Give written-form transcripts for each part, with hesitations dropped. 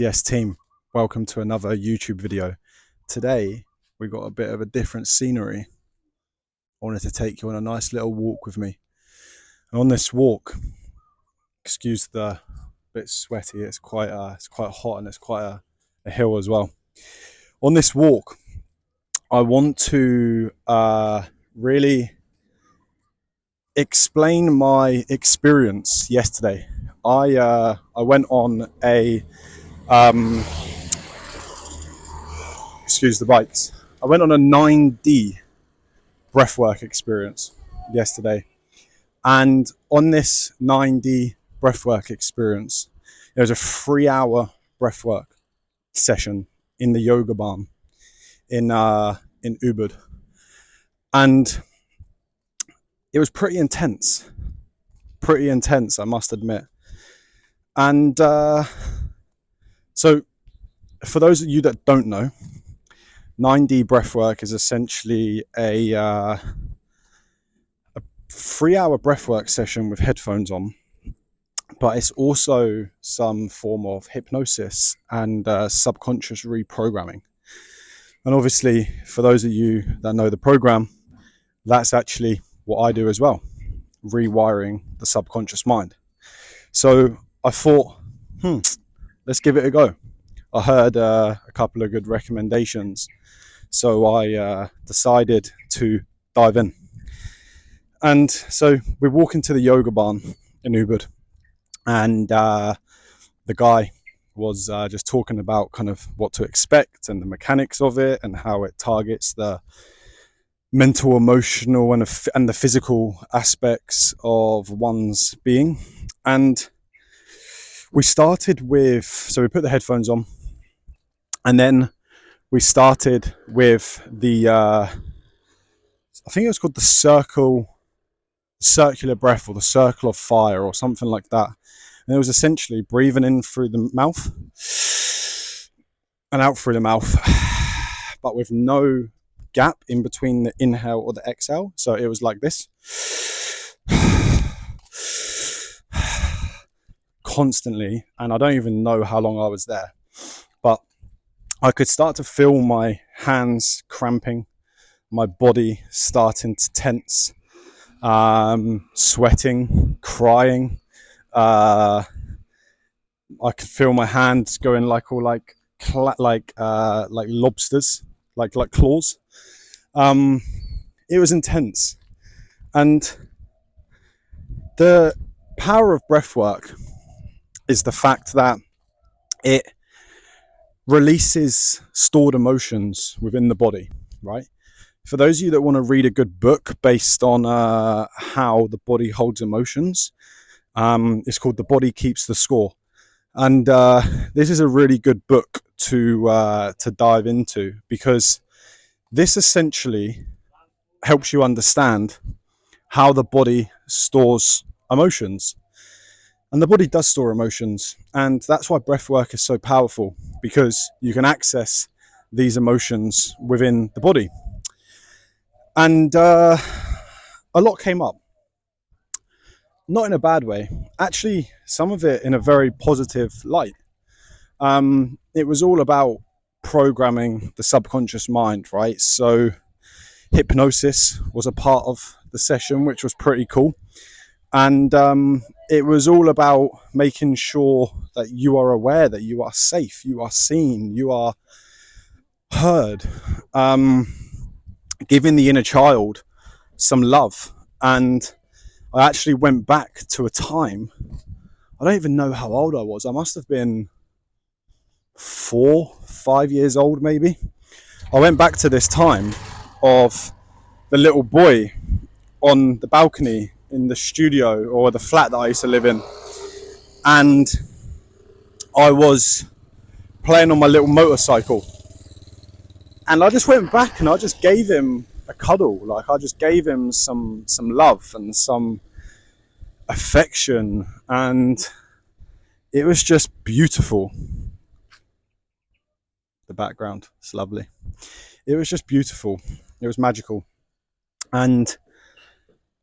Yes, team, welcome to another YouTube video. Today, we got a bit of a different scenery. I wanted to take you on a nice little walk with me. And on this walk, excuse the bit sweaty, it's quite hot and it's quite a hill as well. On this walk, I want to really explain my experience yesterday. I went on a excuse the bikes. I went on a 9D breathwork experience yesterday, and on this 9D breathwork experience, there was a 3-hour breathwork session in the yoga barn in Ubud, and it was pretty intense, I must admit. And so, for those of you that don't know, 9D breathwork is essentially a 3-hour breathwork session with headphones on, but it's also some form of hypnosis and subconscious reprogramming. And obviously, for those of you that know the program, that's actually what I do as well, rewiring the subconscious mind. So I thought, let's give it a go. I heard a couple of good recommendations, so I decided to dive in. And so we walk into the yoga barn in Ubud, and the guy was just talking about kind of what to expect and the mechanics of it and how it targets the mental, emotional, and the physical aspects of one's being. And we started with, so we put the headphones on, and then we started with the I think it was called the circular breath, or the circle of fire, or something like that. And it was essentially breathing in through the mouth and out through the mouth, but with no gap in between the inhale or the exhale. So it was like this, constantly. And I don't even know how long I was there, but I could start to feel my hands cramping, my body starting to tense, sweating, crying. I could feel my hands going like lobsters, like claws. It was intense, and the power of breath work is the fact that it releases stored emotions within the body, right? For those of you that want to read a good book based on how the body holds emotions, it's called The Body Keeps the Score. And this is a really good book to dive into, because this essentially helps you understand how the body stores emotions. And the body does store emotions, and that's why breath work is so powerful, because you can access these emotions within the body. And a lot came up, not in a bad way, actually some of it in a very positive light. It was all about programming the subconscious mind, right? So hypnosis was a part of the session, which was pretty cool. And it was all about making sure that you are aware, that you are safe, you are seen, you are heard, giving the inner child some love. And I actually went back to a time, I don't even know how old I was. I must have been 4-5 years old, maybe. I went back to this time of the little boy on the balcony in the studio, or the flat that I used to live in, and I was playing on my little motorcycle, and I just went back and I just gave him a cuddle. Like, I just gave him some love and some affection, and it was just beautiful. The background, it's lovely. It was just beautiful. It was magical. And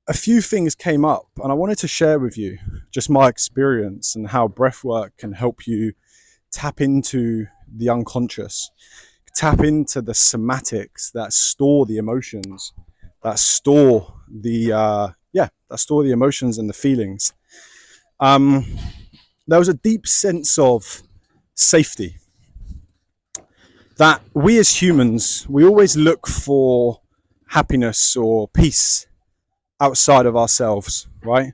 a few things came up, and I wanted to share with you just my experience and how breathwork can help you tap into the unconscious, tap into the somatics that store the emotions, that store the emotions and the feelings. There was a deep sense of safety that we as humans, we always look for happiness or peace outside of ourselves, right?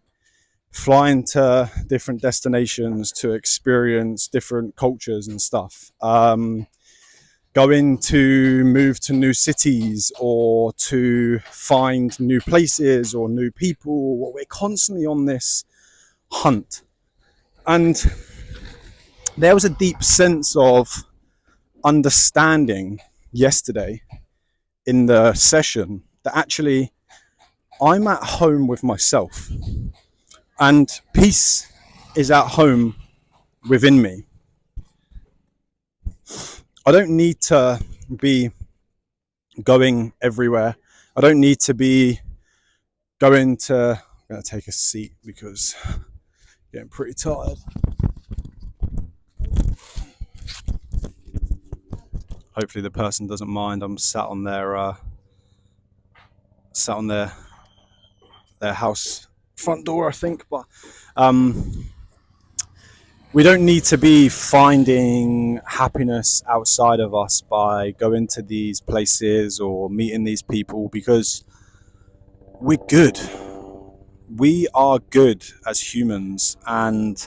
Flying to different destinations to experience different cultures and stuff. Going to move to new cities or to find new places or new people. We're constantly on this hunt. And there was a deep sense of understanding yesterday in the session that actually I'm at home with myself and peace is at home within me. I don't need to be going everywhere. I don't need to be going to... I'm going to take a seat because I'm getting pretty tired. Hopefully the person doesn't mind. I'm sat on their house front door, I think. But we don't need to be finding happiness outside of us by going to these places or meeting these people, because we're good. We are good as humans, and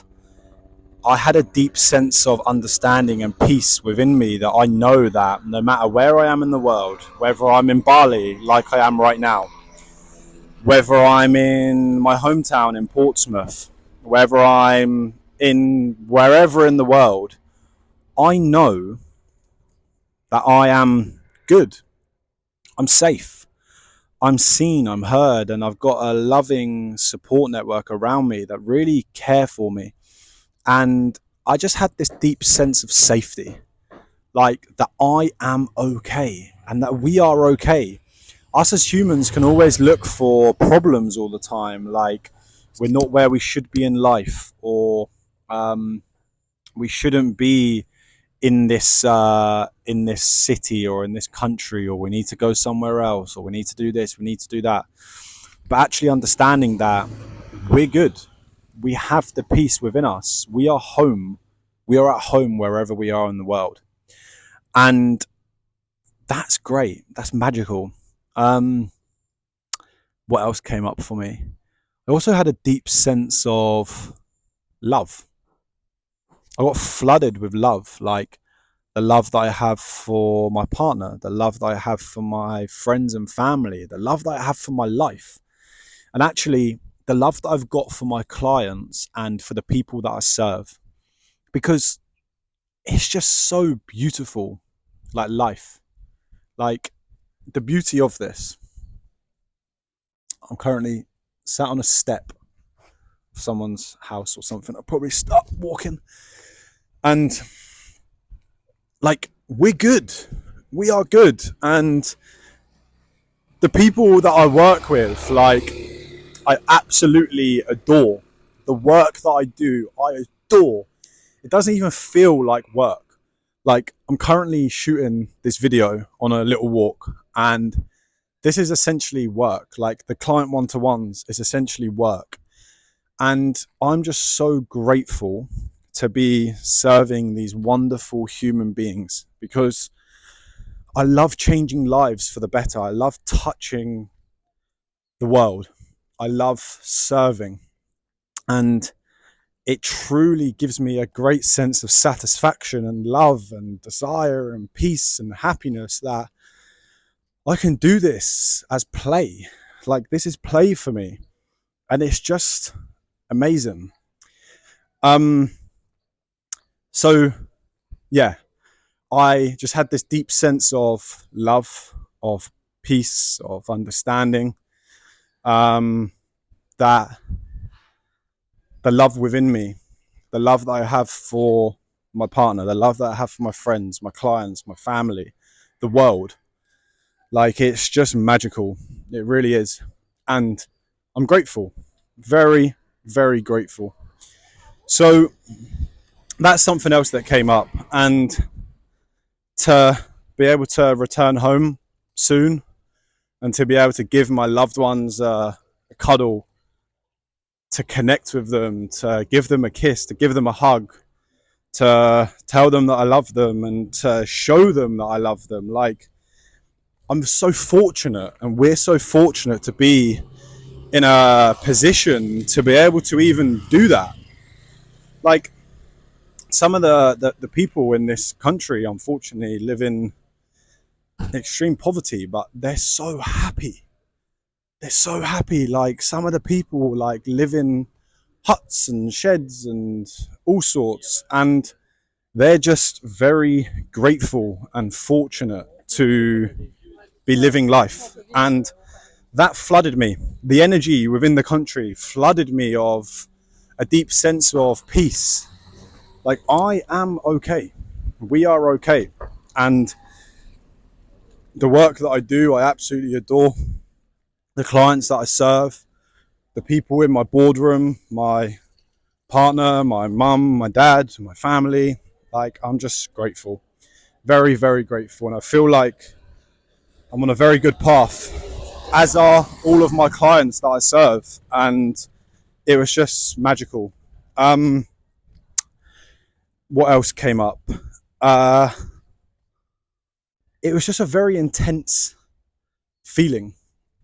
I had a deep sense of understanding and peace within me that I know that no matter where I am in the world, whether I'm in Bali like I am right now, whether I'm in my hometown in Portsmouth, whether I'm in wherever in the world, I know that I am good. I'm safe. I'm seen, I'm heard, and I've got a loving support network around me that really care for me. And I just had this deep sense of safety, like that I am okay and that we are okay. Us as humans can always look for problems all the time, like we're not where we should be in life, or we shouldn't be in this city or in this country, or we need to go somewhere else, or we need to do this, we need to do that. But actually understanding that we're good, we have the peace within us, we are home, we are at home wherever we are in the world, and that's great, that's magical. What else came up for me? I also had a deep sense of love. I got flooded with love, like the love that I have for my partner, the love that I have for my friends and family, the love that I have for my life, and actually the love that I've got for my clients and for the people that I serve, because it's just so beautiful, like life, like the beauty of this. I'm currently sat on a step of someone's house or something. I'll probably start walking, and like we're good, we are good, and the people that I work with, like I absolutely adore. The work that I do, I adore. It doesn't even feel like work. Like I'm currently shooting this video on a little walk, and this is essentially work. Like the client one-to-ones is essentially work. And I'm just so grateful to be serving these wonderful human beings, because I love changing lives for the better. I love touching the world. I love serving. And it truly gives me a great sense of satisfaction and love and desire and peace and happiness that I can do this as play. Like this is play for me. And it's just amazing. So yeah, I just had this deep sense of love, of peace, of understanding, that the love within me, the love that I have for my partner, the love that I have for my friends, my clients, my family, the world, like it's just magical. It really is. And I'm grateful, very, very grateful. So that's something else that came up. And to be able to return home soon and to be able to give my loved ones a cuddle, to connect with them, to give them a kiss, to give them a hug, to tell them that I love them and to show them that I love them. Like, I'm so fortunate, and we're so fortunate to be in a position to be able to even do that. Like, some of the people in this country, unfortunately, live in extreme poverty, but they're so happy. They're so happy. Like, some of the people like live in huts and sheds and all sorts, and they're just very grateful and fortunate to be living life. And that flooded me. The energy within the country flooded me of a deep sense of peace. Like, I am okay. We are okay. And the work that I do, I absolutely adore. The clients that I serve, the people in my boardroom, my partner, my mum, my dad, my family. Like, I'm just grateful. Very, very grateful. And I feel like I'm on a very good path, as are all of my clients that I serve. And it was just magical. What else came up? Uh, it was just a very intense feeling,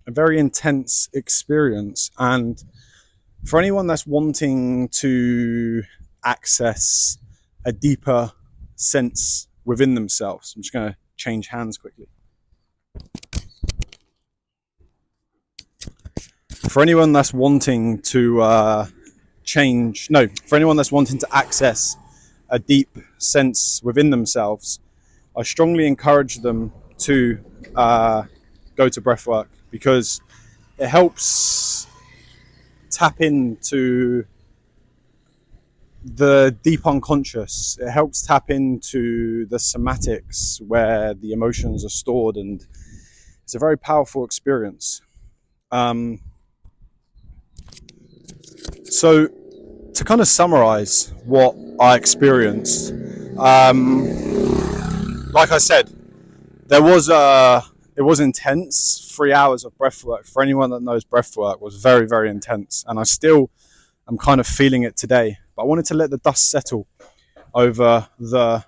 a very intense experience. And for anyone that's wanting to access a deeper sense within themselves, I'm just going to change hands quickly. For anyone that's wanting to for anyone that's wanting to access a deep sense within themselves, I strongly encourage them to go to breathwork, because it helps tap into the deep unconscious. It helps tap into the somatics where the emotions are stored, and it's a very powerful experience. So to kind of summarize what I experienced, like I said, it was intense. 3 hours of breathwork, for anyone that knows breathwork, was very, very intense, and I'm kind of feeling it today. But I wanted to let the dust settle over the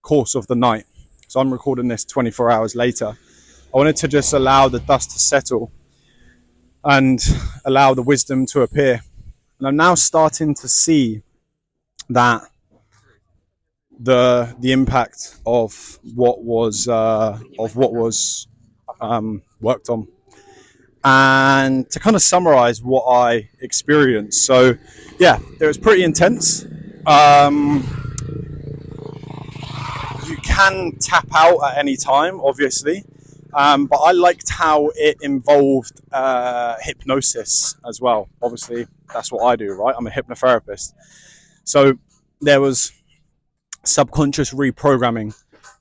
course of the night. So I'm recording this 24 hours later. I wanted to just allow the dust to settle and allow the wisdom to appear. And I'm now starting to see that the impact of what was worked on. And to kind of summarize what I experienced, so yeah, it was pretty intense. You can tap out at any time, obviously, but I liked how it involved hypnosis as well. Obviously, that's what I do, right? I'm a hypnotherapist. So there was subconscious reprogramming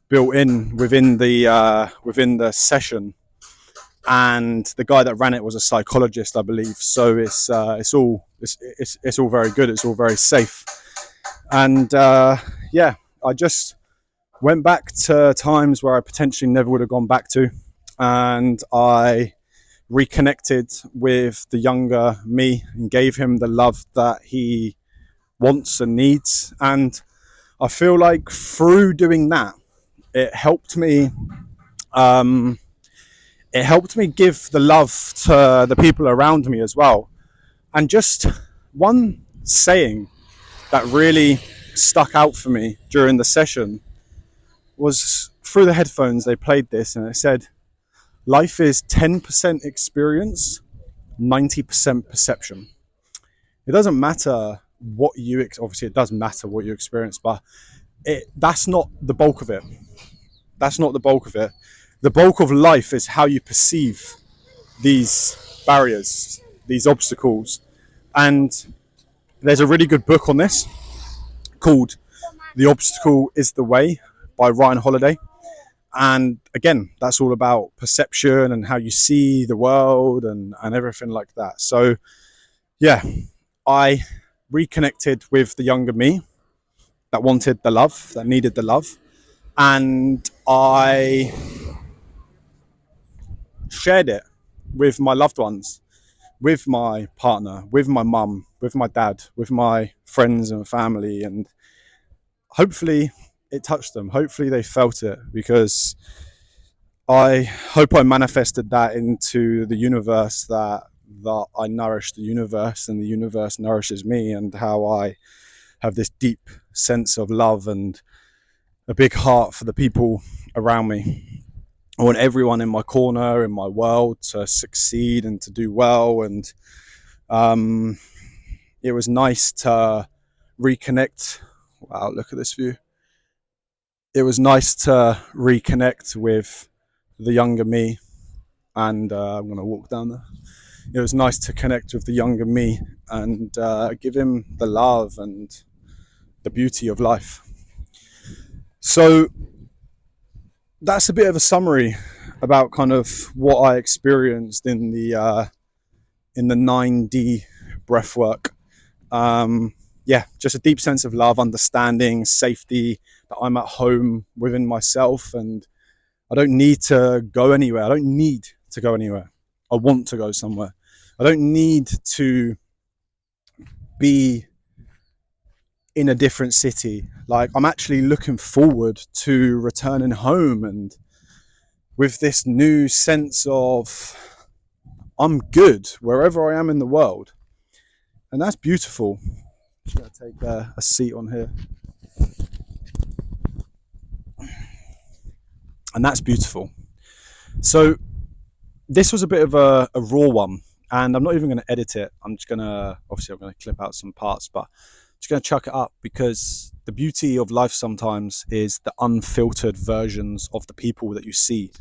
built in within the session, and the guy that ran it was a psychologist, I believe. So it's all very good. It's all very safe, and yeah, I just went back to times where I potentially never would have gone back to, and I reconnected with the younger me and gave him the love that he wants and needs. And I feel like through doing that, it helped me give the love to the people around me as well. And just one saying that really stuck out for me during the session was, through the headphones they played this, and it said, life is 10% experience, 90% perception. It doesn't matter what you obviously it does matter what you experience, but that's not the bulk of it. That's not the bulk of it. The bulk of life is how you perceive these barriers, these obstacles. And there's a really good book on this called The Obstacle is the Way by Ryan Holiday. And again, that's all about perception and how you see the world and everything like that. So yeah, I reconnected with the younger me, that wanted the love, that needed the love. And I shared it with my loved ones, with my partner, with my mum, with my dad, with my friends and family. And hopefully it touched them. Hopefully they felt it, because I hope I manifested that into the universe, that I nourish the universe and the universe nourishes me, and how I have this deep sense of love and a big heart for the people around me. I want everyone in my corner, in my world, to succeed and to do well. And it was nice to reconnect. Wow, look at this view. It was nice to reconnect with the younger me. And I'm going to walk down there. It was nice to connect with the younger me and give him the love and the beauty of life. So that's a bit of a summary about kind of what I experienced in the 9D breathwork. Just a deep sense of love, understanding, safety, that I'm at home within myself, and I don't need to go anywhere. I don't need to go anywhere. I want to go somewhere. I don't need to be in a different city. Like, I'm actually looking forward to returning home, and with this new sense of I'm good wherever I am in the world. And that's beautiful. I'm just going to take a seat on here. And that's beautiful. So this was a bit of a raw one, and I'm not even going to edit it. I'm going to clip out some parts, but I'm just going to chuck it up, because the beauty of life sometimes is the unfiltered versions of the people that you see.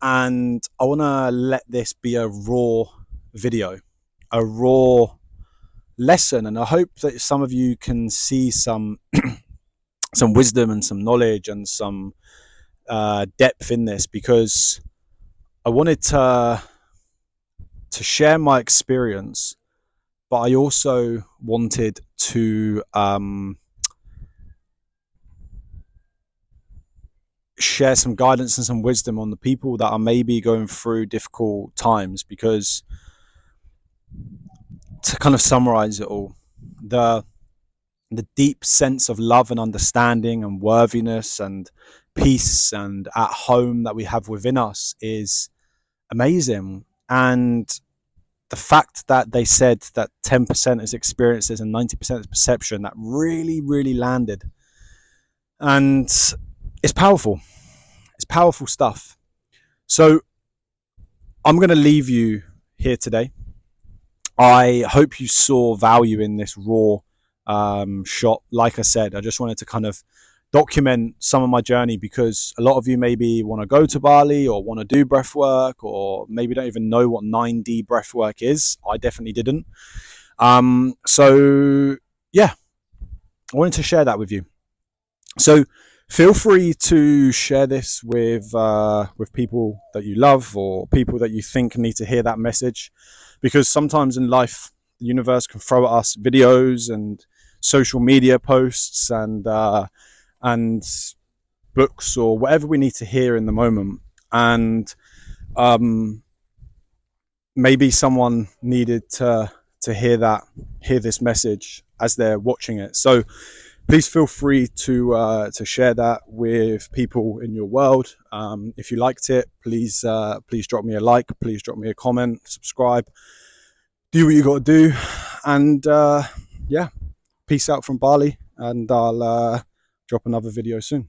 And I want to let this be a raw video, a raw lesson, and I hope that some of you can see some some wisdom and some knowledge and some depth in this, because I wanted to share my experience, but I also wanted to share some guidance and some wisdom on the people that are maybe going through difficult times. Because, to kind of summarize it all, the deep sense of love and understanding and worthiness and peace and at home that we have within us is amazing. And the fact that they said that 10% is experiences and 90% is perception, that really, really landed. And it's powerful. It's powerful stuff. So I'm going to leave you here today. I hope you saw value in this raw shot. Like I said, I just wanted to kind of document some of my journey, because a lot of you maybe want to go to Bali or want to do breath work, or maybe don't even know what 9D breath work is. I definitely didn't. So yeah, I wanted to share that with you. So feel free to share this with people that you love, or people that you think need to hear that message, because sometimes in life the universe can throw at us videos and social media posts and books or whatever we need to hear in the moment. And maybe someone needed to hear this message as they're watching it. So please feel free to share that with people in your world. If you liked it, please drop me a like, please drop me a comment, subscribe, do what you got to do. And peace out from Bali, and I'll drop another video soon.